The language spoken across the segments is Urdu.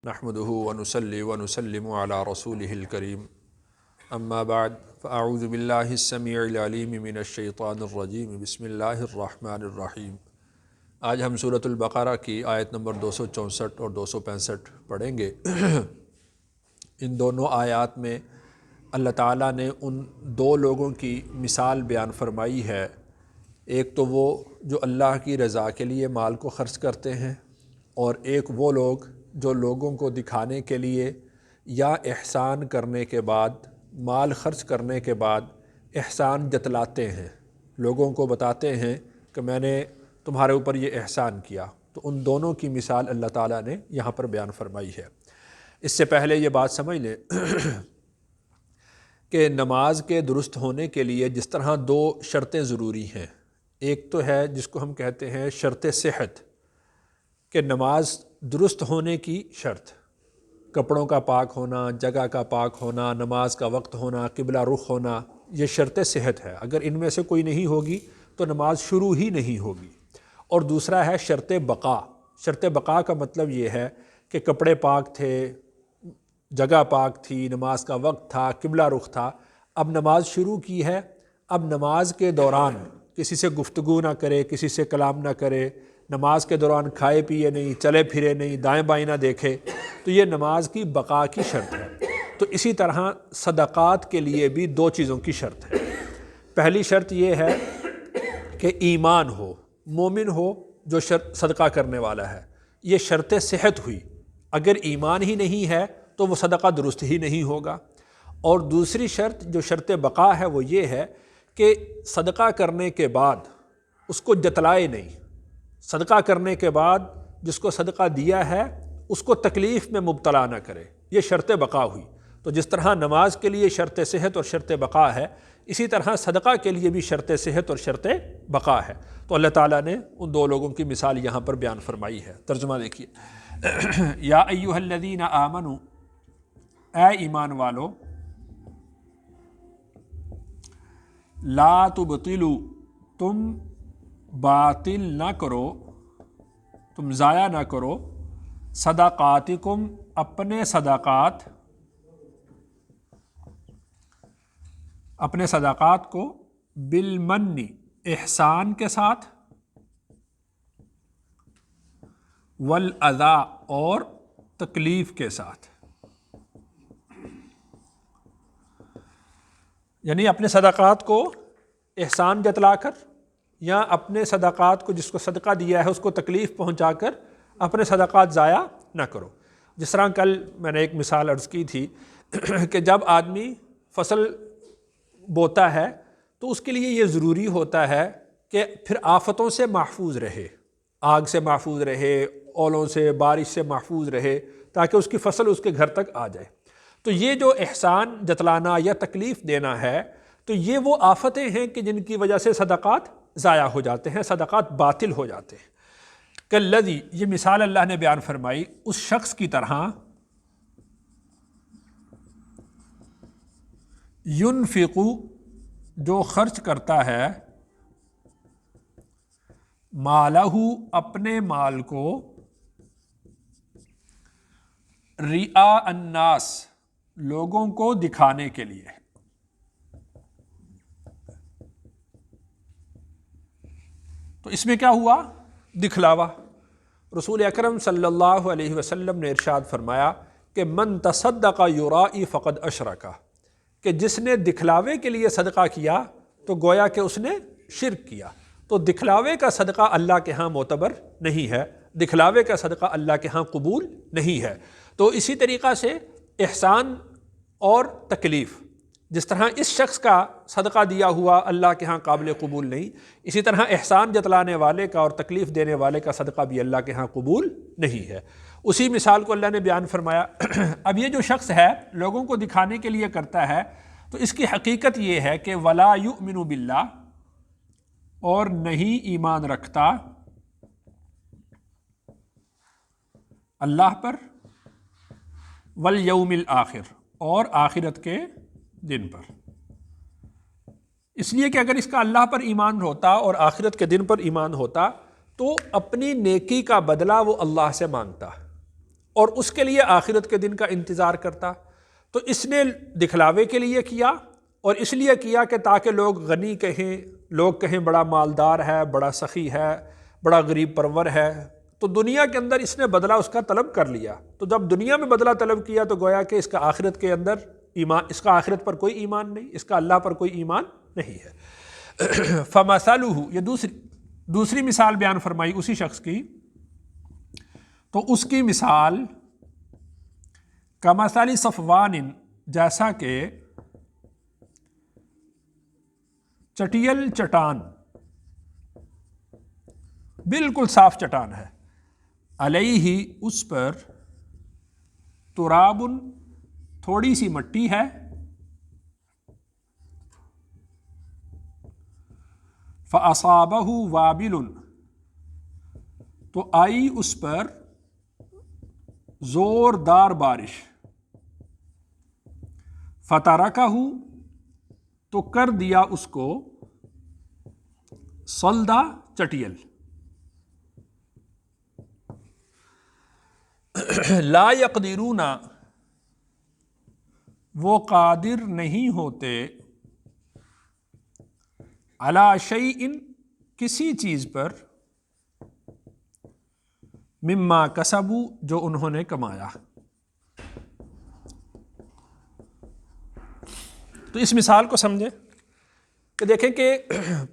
نحمده ونصلي ونسلم على رسوله الكريم اما بعد فاعوذ بالله السميع العليم من الشيطان الرجيم بسم اللہ الرحمن الرحیم۔ آج ہم سورۃ البقرہ کی آیت نمبر 264 اور 265 پڑھیں گے۔ ان دونوں آیات میں اللہ تعالیٰ نے ان دو لوگوں کی مثال بیان فرمائی ہے، ایک تو وہ جو اللہ کی رضا کے لیے مال کو خرچ کرتے ہیں، اور ایک وہ لوگ جو لوگوں کو دکھانے کے لیے یا احسان کرنے کے بعد، مال خرچ کرنے کے بعد احسان جتلاتے ہیں، لوگوں کو بتاتے ہیں کہ میں نے تمہارے اوپر یہ احسان کیا۔ تو ان دونوں کی مثال اللہ تعالیٰ نے یہاں پر بیان فرمائی ہے۔ اس سے پہلے یہ بات سمجھ لیں کہ نماز کے درست ہونے کے لیے جس طرح دو شرطیں ضروری ہیں، ایک تو ہے جس کو ہم کہتے ہیں شرط صحت، کہ نماز درست ہونے کی شرط، کپڑوں کا پاک ہونا، جگہ کا پاک ہونا، نماز کا وقت ہونا، قبلہ رخ ہونا، یہ شرط صحت ہے۔ اگر ان میں سے کوئی نہیں ہوگی تو نماز شروع ہی نہیں ہوگی۔ اور دوسرا ہے شرط بقا۔ شرط بقا کا مطلب یہ ہے کہ کپڑے پاک تھے، جگہ پاک تھی، نماز کا وقت تھا، قبلہ رخ تھا، اب نماز شروع کی ہے، اب نماز کے دوران کسی سے گفتگو نہ کرے، کسی سے کلام نہ کرے، نماز کے دوران کھائے پیے نہیں، چلے پھرے نہیں، دائیں بائیں نہ دیکھے، تو یہ نماز کی بقا کی شرط ہے۔ تو اسی طرح صدقات کے لیے بھی دو چیزوں کی شرط ہے۔ پہلی شرط یہ ہے کہ ایمان ہو، مومن ہو جو صدقہ کرنے والا ہے، یہ شرط صحت ہوئی۔ اگر ایمان ہی نہیں ہے تو وہ صدقہ درست ہی نہیں ہوگا۔ اور دوسری شرط جو شرط بقا ہے وہ یہ ہے کہ صدقہ کرنے کے بعد اس کو جتلائے نہیں، صدقہ کرنے کے بعد جس کو صدقہ دیا ہے اس کو تکلیف میں مبتلا نہ کرے، یہ شرط بقا ہوئی۔ تو جس طرح نماز کے لیے شرط صحت اور شرط بقا ہے، اسی طرح صدقہ کے لیے بھی شرط صحت اور شرط بقا ہے۔ تو اللہ تعالیٰ نے ان دو لوگوں کی مثال یہاں پر بیان فرمائی ہے۔ ترجمہ دیکھیے، یا ایھا الذین آمنوا، اے ایمان والو، لا تبطلوا، تم باطل نہ کرو، تم ضائع نہ کرو، صدقاتکم، اپنے صدقات، اپنے صدقات کو، بالمن، احسان کے ساتھ، والاذی، اور تکلیف کے ساتھ۔ یعنی اپنے صدقات کو احسان جتلا کر، یا اپنے صدقات کو، جس کو صدقہ دیا ہے اس کو تکلیف پہنچا کر اپنے صدقات ضائع نہ کرو۔ جس طرح کل میں نے ایک مثال عرض کی تھی کہ جب آدمی فصل بوتا ہے تو اس کے لیے یہ ضروری ہوتا ہے کہ پھر آفتوں سے محفوظ رہے، آگ سے محفوظ رہے، اولوں سے، بارش سے محفوظ رہے، تاکہ اس کی فصل اس کے گھر تک آ جائے۔ تو یہ جو احسان جتلانا یا تکلیف دینا ہے، تو یہ وہ آفتیں ہیں کہ جن کی وجہ سے صدقات ضائع ہو جاتے ہیں، صدقات باطل ہو جاتے ہیں۔ کالذی، یہ مثال اللہ نے بیان فرمائی اس شخص کی طرح، ينفق، جو خرچ کرتا ہے، مالہ، اپنے مال کو، رئاء الناس، لوگوں کو دکھانے کے لیے۔ تو اس میں کیا ہوا؟ دکھلاوا۔ رسول اکرم صلی اللہ علیہ وسلم نے ارشاد فرمایا کہ من تصدق یرائی فقد اشرک، کہ جس نے دکھلاوے کے لیے صدقہ کیا تو گویا کہ اس نے شرک کیا۔ تو دکھلاوے کا صدقہ اللہ کے ہاں معتبر نہیں ہے، دکھلاوے کا صدقہ اللہ کے ہاں قبول نہیں ہے۔ تو اسی طریقہ سے احسان اور تکلیف، جس طرح اس شخص کا صدقہ دیا ہوا اللہ کے ہاں قابل قبول نہیں، اسی طرح احسان جتلانے والے کا اور تکلیف دینے والے کا صدقہ بھی اللہ کے ہاں قبول نہیں ہے۔ اسی مثال کو اللہ نے بیان فرمایا۔ اب یہ جو شخص ہے لوگوں کو دکھانے کے لیے کرتا ہے، تو اس کی حقیقت یہ ہے کہ ولا یؤمن باللہ، اور نہیں ایمان رکھتا اللہ پر، والیوم الآخر، اور آخرت کے دن پر۔ اس لیے کہ اگر اس کا اللہ پر ایمان ہوتا اور آخرت کے دن پر ایمان ہوتا تو اپنی نیکی کا بدلہ وہ اللہ سے مانگتا، اور اس کے لیے آخرت کے دن کا انتظار کرتا، تو اس نے دکھلاوے کے لیے کیا، اور اس لیے کیا کہ تاکہ لوگ غنی کہیں، لوگ کہیں بڑا مالدار ہے، بڑا سخی ہے، بڑا غریب پرور ہے، تو دنیا کے اندر اس نے بدلہ اس کا طلب کر لیا۔ تو جب دنیا میں بدلہ طلب کیا تو گویا کہ اس کا آخرت کے اندر ایمان، اس کا آخرت پر کوئی ایمان نہیں، اس کا اللہ پر کوئی ایمان نہیں ہے۔ فَمَثَلُهُ، یہ دوسری مثال بیان فرمائی اسی شخص کی، تو اس کی مثال کَمَثَلِ صَفْوَانٍ، جیسا کہ چٹیل چٹان، بالکل صاف چٹان ہے، علیہ، اس پر، تراب، تھوڑی سی مٹی ہے، فَأَصَابَهُ وَابِلٌ، تو آئی اس پر زوردار بارش، فَتَرَكَهُ، تو کر دیا اس کو صلدا، چٹیل۔ لا یقدرون، وہ قادر نہیں ہوتے، علی شیء، کسی چیز پر، مما کسبوا، جو انہوں نے کمایا۔ تو اس مثال کو سمجھیں کہ دیکھیں کہ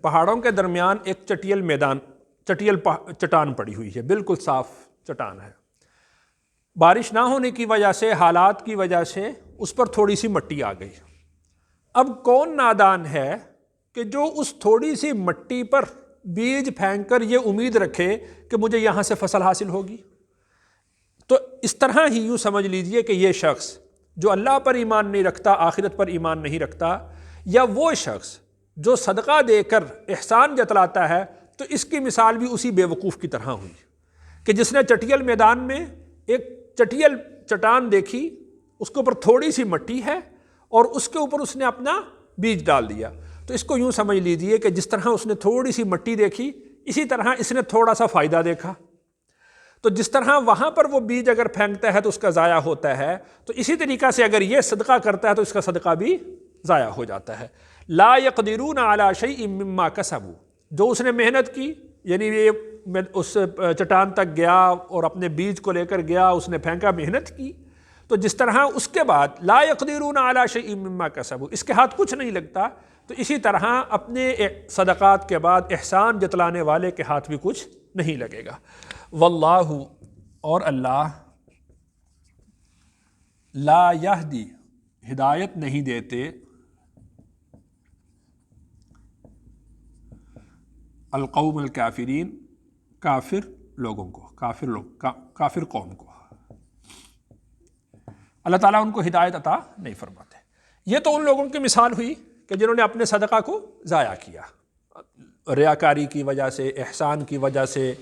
پہاڑوں کے درمیان ایک چٹیل میدان، چٹان پڑی ہوئی ہے، بالکل صاف چٹان ہے، بارش نہ ہونے کی وجہ سے، حالات کی وجہ سے اس پر تھوڑی سی مٹی آ گئی۔ اب کون نادان ہے کہ جو اس تھوڑی سی مٹی پر بیج پھینک کر یہ امید رکھے کہ مجھے یہاں سے فصل حاصل ہوگی؟ تو اس طرح ہی یوں سمجھ لیجئے کہ یہ شخص جو اللہ پر ایمان نہیں رکھتا، آخرت پر ایمان نہیں رکھتا، یا وہ شخص جو صدقہ دے کر احسان جتلاتا ہے، تو اس کی مثال بھی اسی بے وقوف کی طرح ہوئی کہ جس نے چٹیل میدان میں ایک چٹیل چٹان دیکھی، اس کے اوپر تھوڑی سی مٹی ہے اور اس کے اوپر اس نے اپنا بیج ڈال دیا۔ تو اس کو یوں سمجھ لیجئے کہ جس طرح اس نے تھوڑی سی مٹی دیکھی، اسی طرح اس نے تھوڑا سا فائدہ دیکھا۔ تو جس طرح وہاں پر وہ بیج اگر پھینکتا ہے تو اس کا ضائع ہوتا ہے، تو اسی طریقہ سے اگر یہ صدقہ کرتا ہے تو اس کا صدقہ بھی ضائع ہو جاتا ہے۔ لا یقدرون علی شیء مما کسبوا، جو اس نے محنت کی، یعنی یہ اس چٹان تک گیا اور اپنے بیج کو لے کر گیا، اس نے پھینکا، محنت کی، تو جس طرح اس کے بعد لا یقدرون علی شیء مما کسبوا، اس کے ہاتھ کچھ نہیں لگتا، تو اسی طرح اپنے صدقات کے بعد احسان جتلانے والے کے ہاتھ بھی کچھ نہیں لگے گا۔ واللہ، اور اللہ، لا یہدی، ہدایت نہیں دیتے، القوم الکافرین، کافر لوگوں کو، کافر قوم کو، اللہ تعالیٰ ان کو ہدایت عطا نہیں فرماتے۔ یہ تو ان لوگوں کی مثال ہوئی کہ جنہوں نے اپنے صدقہ کو ضائع کیا، ریاکاری کی وجہ سے، احسان کی وجہ سے،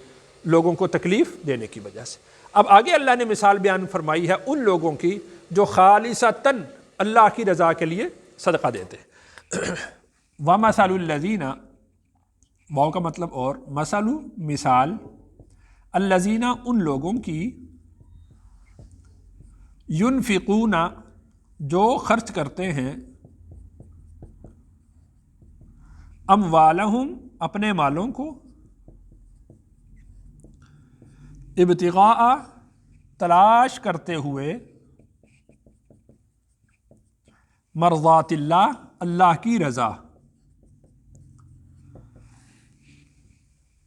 لوگوں کو تکلیف دینے کی وجہ سے۔ اب آگے اللہ نے مثال بیان فرمائی ہے ان لوگوں کی جو خالصتاً اللہ کی رضا کے لیے صدقہ دیتے۔ وَمَثَلُ الَّذِينَ، واو کا مطلب اور، مثل، مثال، الَّذِينَ، ان لوگوں کی، ينفقون، جو خرچ کرتے ہیں، اموالہم، اپنے مالوں کو، ابتغاء، تلاش کرتے ہوئے، مرضات اللہ، اللہ کی رضا،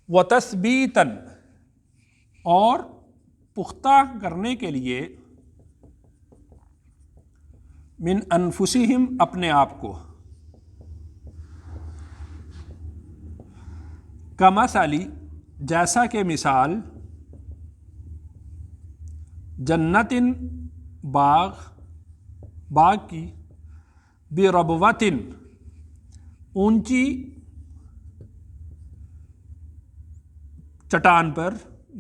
وتثبیتاً، اور پختہ کرنے کے لیے، من انفسہم، اپنے آپ کو، کمثل، جیسا کہ مثال، جنت، باغ کی، بربوۃ، اونچی چٹان پر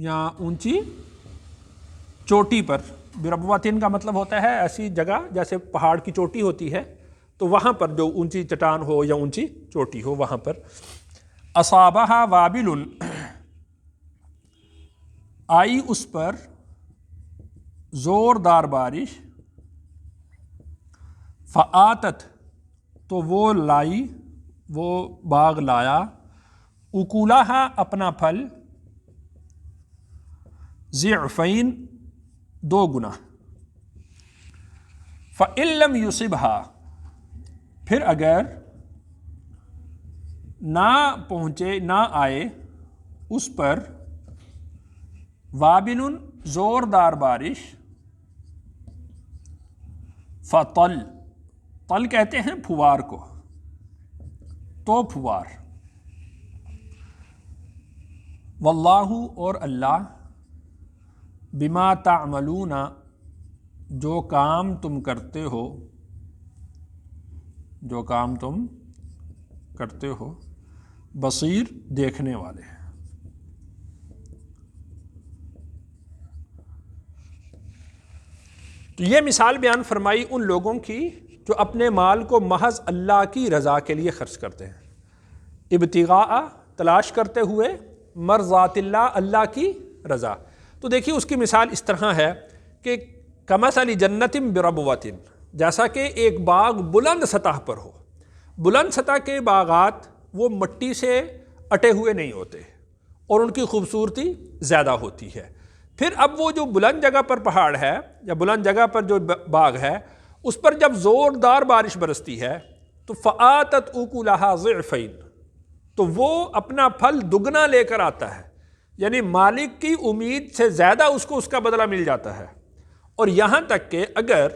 یا اونچی چوٹی پر۔ بربوۃ کا مطلب ہوتا ہے ایسی جگہ جیسے پہاڑ کی چوٹی ہوتی ہے، تو وہاں پر جو اونچی چٹان ہو یا اونچی چوٹی ہو، وہاں پر۔ اصابہا وابل، آئی اس پر زوردار بارش، فآتت تو وہ لائی، وہ باغ لایا، اکولہا اپنا پھل، ضعفین دو گنا، فإن لم یصبھا پھر اگر نہ پہنچے نہ آئے اس پر، وابل زوردار بارش، فطل طل کہتے ہیں پھوار کو، تو پھوار، واللہ اور اللہ، بما تعملون جو کام تم کرتے ہو، جو کام تم کرتے ہو، بصیر دیکھنے والے ہیں۔ تو یہ مثال بیان فرمائی ان لوگوں کی جو اپنے مال کو محض اللہ کی رضا کے لیے خرچ کرتے ہیں، ابتغاء تلاش کرتے ہوئے، مرضات اللہ اللہ کی رضا۔ تو دیکھیے اس کی مثال اس طرح ہے کہ کمثل جنت بربوۃ، جیسا کہ ایک باغ بلند سطح پر ہو۔ بلند سطح کے باغات وہ مٹی سے اٹے ہوئے نہیں ہوتے اور ان کی خوبصورتی زیادہ ہوتی ہے۔ پھر اب وہ جو بلند جگہ پر پہاڑ ہے یا بلند جگہ پر جو باغ ہے، اس پر جب زوردار بارش برستی ہے تو فآتت اکلہا ضعفین، تو وہ اپنا پھل دگنا لے کر آتا ہے، یعنی مالک کی امید سے زیادہ اس کو اس کا بدلہ مل جاتا ہے۔ اور یہاں تک کہ اگر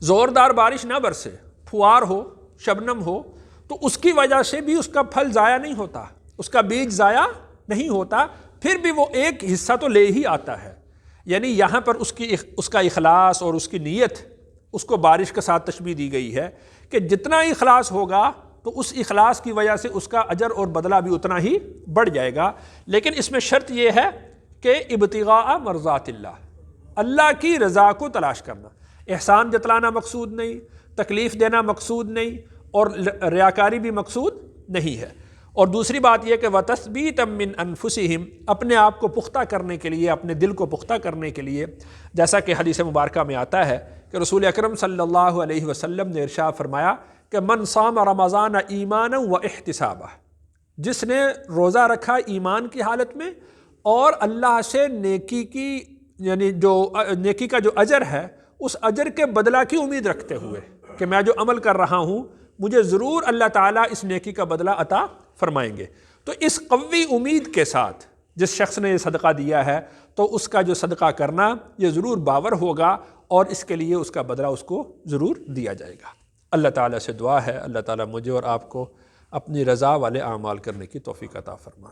زوردار بارش نہ برسے، پھوار ہو، شبنم ہو، تو اس کی وجہ سے بھی اس کا پھل ضائع نہیں ہوتا، اس کا بیج ضائع نہیں ہوتا، پھر بھی وہ ایک حصہ تو لے ہی آتا ہے۔ یعنی یہاں پر اس کا اخلاص اور اس کی نیت، اس کو بارش کے ساتھ تشبیہ دی گئی ہے کہ جتنا اخلاص ہوگا تو اس اخلاص کی وجہ سے اس کا اجر اور بدلہ بھی اتنا ہی بڑھ جائے گا۔ لیکن اس میں شرط یہ ہے کہ ابتغاء مرضات اللہ، اللہ کی رضا کو تلاش کرنا، احسان جتلانا مقصود نہیں، تکلیف دینا مقصود نہیں، اور ریاکاری بھی مقصود نہیں ہے۔ اور دوسری بات یہ کہ وَتَثْبِيتًا مِّنْ أَنفُسِهِمْ، اپنے آپ کو پختہ کرنے کے لیے، اپنے دل کو پختہ کرنے کے لیے، جیسا کہ حدیث مبارکہ میں آتا ہے کہ رسول اکرم صلی اللہ علیہ وسلم نے ارشاد فرمایا کہ من صام رمضان ایمانا و احتسابا، جس نے روزہ رکھا ایمان کی حالت میں اور اللہ سے نیکی کی، یعنی جو نیکی کا جو اجر ہے اس اجر کے بدلہ کی امید رکھتے ہوئے کہ میں جو عمل کر رہا ہوں مجھے ضرور اللہ تعالیٰ اس نیکی کا بدلہ عطا فرمائیں گے۔ تو اس قوی امید کے ساتھ جس شخص نے یہ صدقہ دیا ہے تو اس کا جو صدقہ کرنا یہ ضرور باور ہوگا اور اس کے لیے اس کا بدلہ اس کو ضرور دیا جائے گا۔ اللہ تعالیٰ سے دعا ہے اللہ تعالیٰ مجھے اور آپ کو اپنی رضا والے اعمال کرنے کی توفیق عطا فرمائے۔